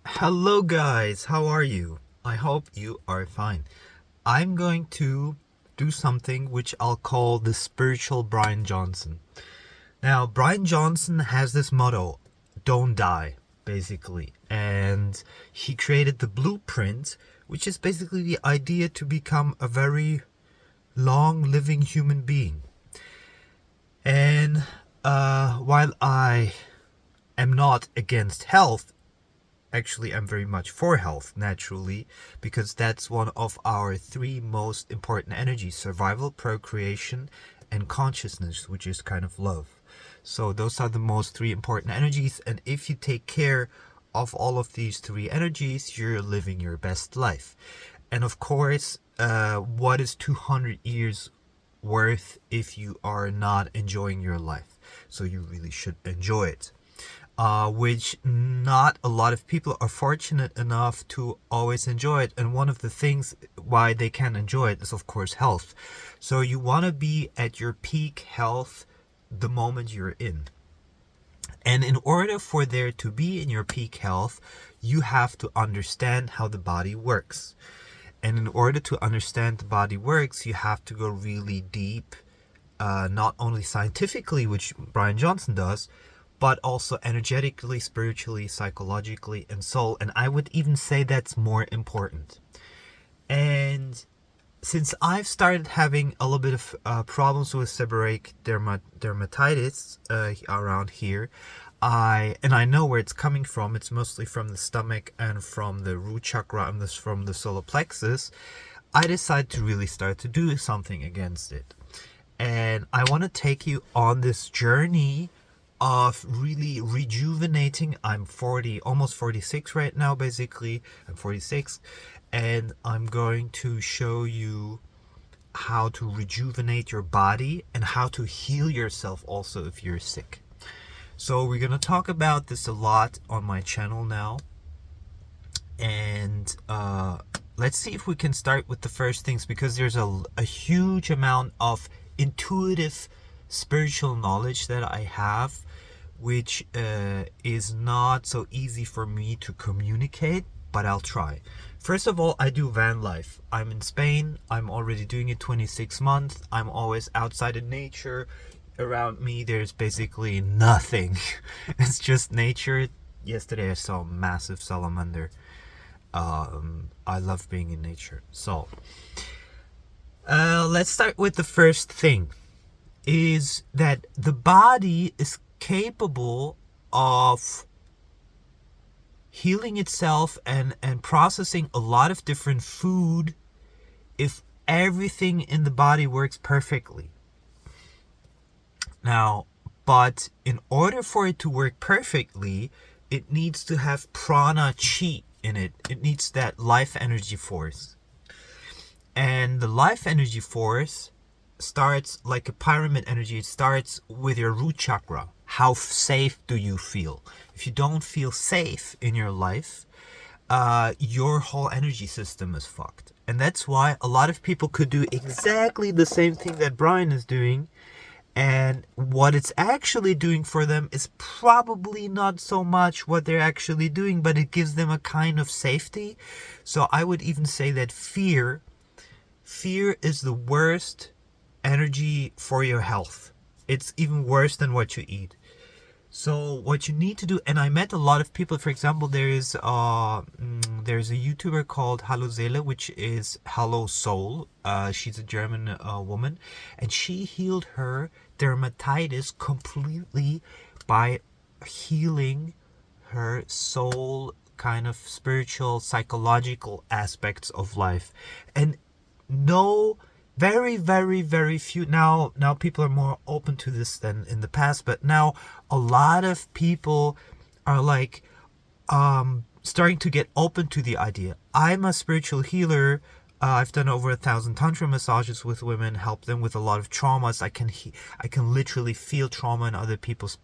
Hello, guys. How are you? I hope you are fine. I'm going to do something which I'll call the spiritual Bryan Johnson. Now, Bryan Johnson has this motto, don't die, basically. And he created the blueprint, which is basically the idea to become a very long living human being. And while I am not against health, actually, I'm very much for health, naturally, because that's one of our three most important energies: survival, procreation, and consciousness, which is kind of love. So, those are the most three important energies, and if you take care of all of these three energies, you're living your best life. And of course, what is 200 years worth if you are not enjoying your life? So, you really should enjoy it. Which not a lot of people are fortunate enough to always enjoy it. And one of the things why they can enjoy it is, of course, health. So you want to be at your peak health the moment you're in. And in order for there to be in your peak health, you have to understand how the body works. And in order to understand the body works, you have to go really deep, not only scientifically, which Bryan Johnson does, but also energetically, spiritually, psychologically, and soul. And I would even say that's more important. And since I've started having a little bit of problems with seborrheic dermatitis around here, I know where it's coming from. It's mostly from the stomach and from the root chakra and from the solar plexus. I decided to really start to do something against it. And I want to take you on this journey of really rejuvenating. I'm 40, almost 46 right now, basically. I'm 46, and I'm going to show you how to rejuvenate your body and how to heal yourself also if you're sick. So we're going to talk about this a lot on my channel now. And let's see if we can start with the first things, because there's a huge amount of intuitive spiritual knowledge that I have, which is not so easy for me to communicate, but I'll try. First of all, I do van life. I'm in Spain. I'm already doing it 26 months. I'm always outside in nature. Around me, there's basically nothing. It's just nature. Yesterday, I saw a massive salamander. I love being in nature. So, let's start with the first thing. Is that the body is capable of healing itself and processing a lot of different food if everything in the body works perfectly. Now, but in order for it to work perfectly, it needs to have prana chi in it. It needs that life energy force. And the life energy force starts like a pyramid energy. It starts with your root chakra. How safe do you feel? If you don't feel safe in your life, your whole energy system is fucked. And that's why a lot of people could do exactly the same thing that Bryan is doing, and what it's actually doing for them is probably not so much what they're actually doing, but it gives them a kind of safety. So I would even say that fear is the worst energy for your health. It's even worse than what you eat. So what you need to do, and I met a lot of people. For example, there's a YouTuber called Hallo Seele, which is Hello Soul. She's a German woman, and she healed her dermatitis completely by healing her soul, kind of spiritual, psychological aspects of life. And no, very, very, very few now people are more open to this than in the past, but now a lot of people are like starting to get open to the idea. I'm a spiritual healer. I've done over 1,000 tantra massages with women, helped them with a lot of traumas. I can literally feel trauma in other people's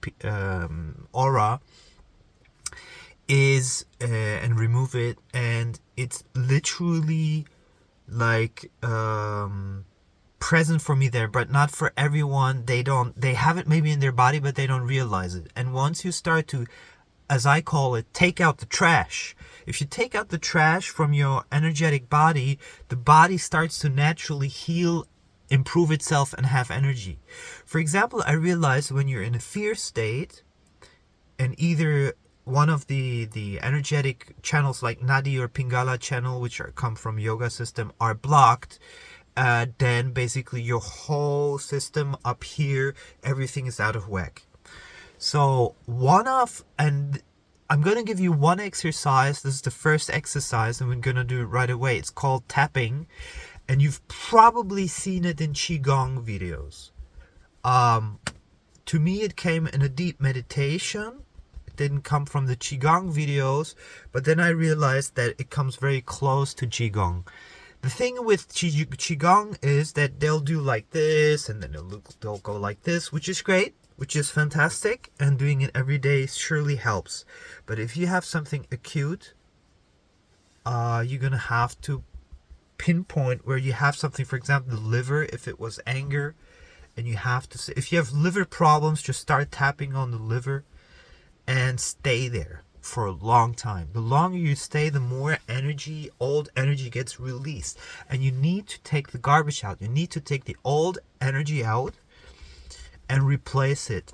aura and remove it, and it's literally like present for me there, but not for everyone. They have it maybe in their body, but they don't realize it. And once you start to, as I call it, take out the trash, If you take out the trash from your energetic body, the body starts to naturally heal, improve itself, and have energy. For example, I realized when you're in a fear state, and either one of the energetic channels like Nadi or Pingala channel, which come from yoga system, are blocked, then basically your whole system up here, everything is out of whack. So and I'm going to give you one exercise. This is the first exercise, and we're going to do it right away. It's called tapping, and you've probably seen it in Qigong videos. To me, it came in a deep meditation. It didn't come from the Qigong videos, but then I realized that it comes very close to Qigong. The thing with Qigong is that they'll do like this, and then they'll go like this, which is great, which is fantastic, and doing it every day surely helps. But if you have something acute, you're gonna have to pinpoint where you have something. For example, the liver, if it was anger, and you have to, if you have liver problems, just start tapping on the liver and stay there for a long time. The longer you stay, the more energy, old energy gets released. And you need to take the garbage out. You need to take the old energy out and replace it.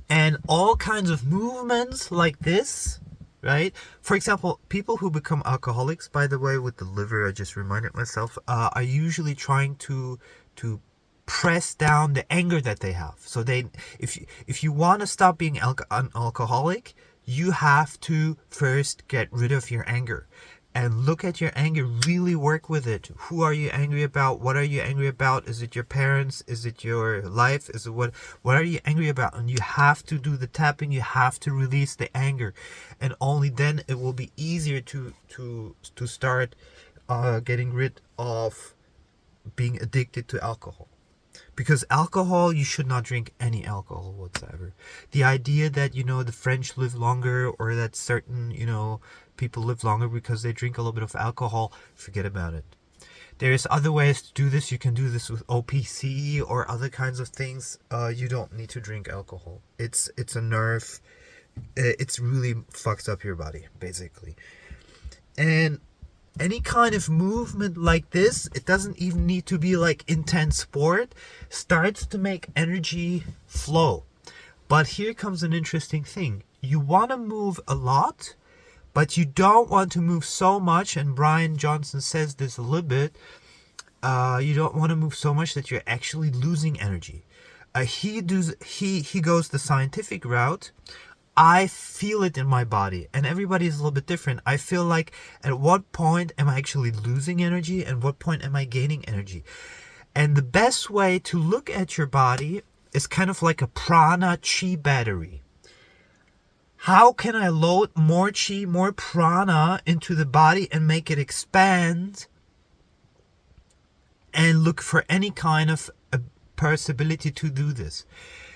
And all kinds of movements like this, right? For example, people who become alcoholics, by the way, with the liver, I just reminded myself, are usually trying to press down the anger that they have. So if you want to stop being an alcoholic, you have to first get rid of your anger and look at your anger. Really work with it. Who are you angry about? What are you angry about? Is it your parents? Is it your life? Is it what are you angry about? And you have to do the tapping. You have to release the anger, and only then it will be easier to start getting rid of being addicted to alcohol. Because alcohol, you should not drink any alcohol whatsoever. The idea that, the French live longer, or that certain, people live longer because they drink a little bit of alcohol, forget about it. There's other ways to do this. You can do this with OPC or other kinds of things. You don't need to drink alcohol. It's a nerve. It's really fucks up your body, basically. And any kind of movement like this, it doesn't even need to be like intense sport, starts to make energy flow. But here comes an interesting thing. You want to move a lot, but you don't want to move so much, and Bryan Johnson says this a little bit, you don't want to move so much that you're actually losing energy. He goes the scientific route. I feel it in my body, and everybody is a little bit different. I feel like at what point am I actually losing energy, and what point am I gaining energy? And the best way to look at your body is kind of like a prana chi battery. How can I load more chi, more prana into the body and make it expand, and look for any kind of possibility to do this?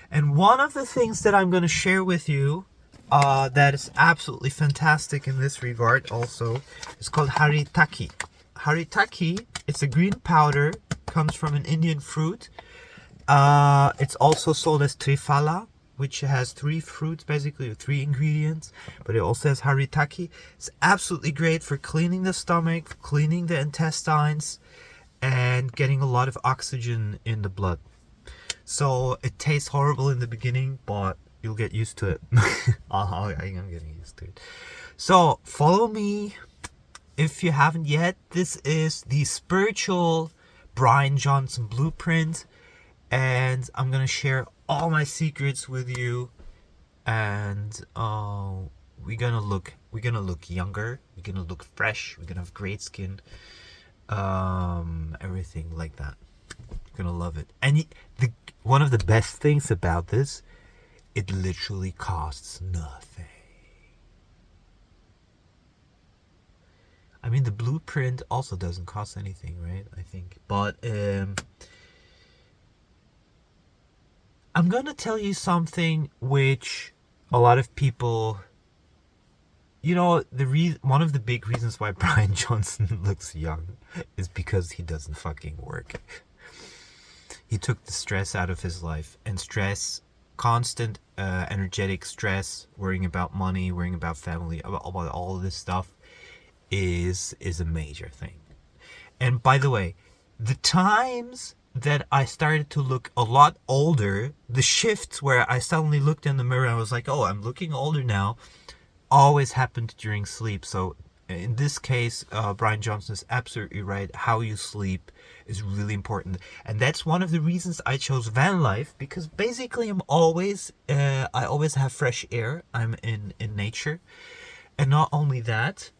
And one of the things that I'm going to share with you that is absolutely fantastic in this regard also is called haritaki. Haritaki, it's a green powder, comes from an Indian fruit. It's also sold as triphala, which has 3 fruits, basically 3 ingredients, but it also has haritaki. It's absolutely great for cleaning the stomach, cleaning the intestines, and getting a lot of oxygen in the blood. So it tastes horrible in the beginning, but you'll get used to it. I'm getting used to it. So follow me if you haven't yet. This is the spiritual Bryan Johnson blueprint, and I'm gonna share all my secrets with you. And we're gonna look younger. We're gonna look fresh. We're gonna have great skin. Everything like that. You're gonna love it. And one of the best things about this, it literally costs nothing. I mean, the blueprint also doesn't cost anything, right? I think. But I'm gonna tell you something which a lot of people, one of the big reasons why Bryan Johnson looks young is because he doesn't fucking work. He took the stress out of his life, and stress constant energetic stress, worrying about money, worrying about family, about all of this stuff is a major thing. And by the way, the times that I started to look a lot older, the shifts where I suddenly looked in the mirror and I was like, oh, I'm looking older now, always happened during sleep. So in this case, Bryan Johnson is absolutely right. How you sleep is really important, and that's one of the reasons I chose van life, because basically I always have fresh air. I'm in nature, and not only that,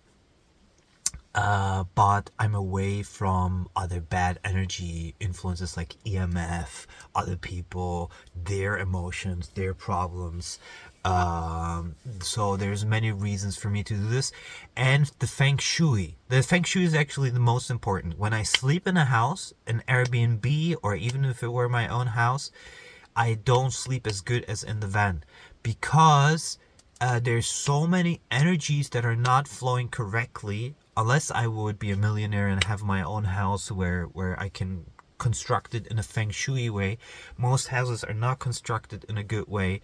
but I'm away from other bad energy influences like EMF, other people, their emotions, their problems. So there's many reasons for me to do this. And the feng shui. The feng shui is actually the most important. When I sleep in a house, an Airbnb, or even if it were my own house, I don't sleep as good as in the van, because there's so many energies that are not flowing correctly. Unless I would be a millionaire and have my own house where I can construct it in a feng shui way. Most houses are not constructed in a good way.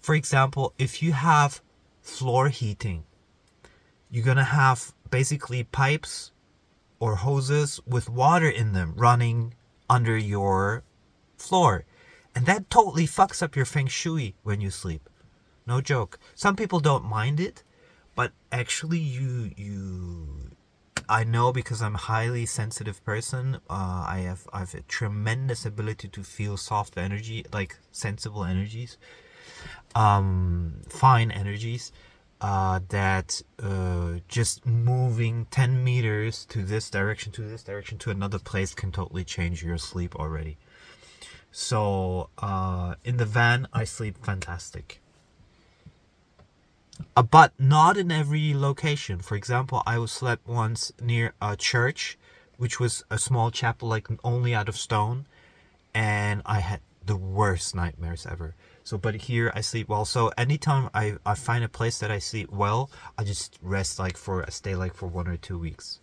For example, if you have floor heating, you're gonna have basically pipes or hoses with water in them running under your floor, and that totally fucks up your feng shui when you sleep. No joke. Some people don't mind it, but actually I know, because I'm a highly sensitive person. I have a tremendous ability to feel soft energy, like sensible energies, fine energies. That just moving 10 meters to this direction, to another place can totally change your sleep already. So in the van, I sleep fantastic. But not in every location. For example, I slept once near a church, which was a small chapel, like only out of stone, and I had the worst nightmares ever. So, but here I sleep well. So anytime I find a place that I sleep well, I just rest I stay like for 1 or 2 weeks.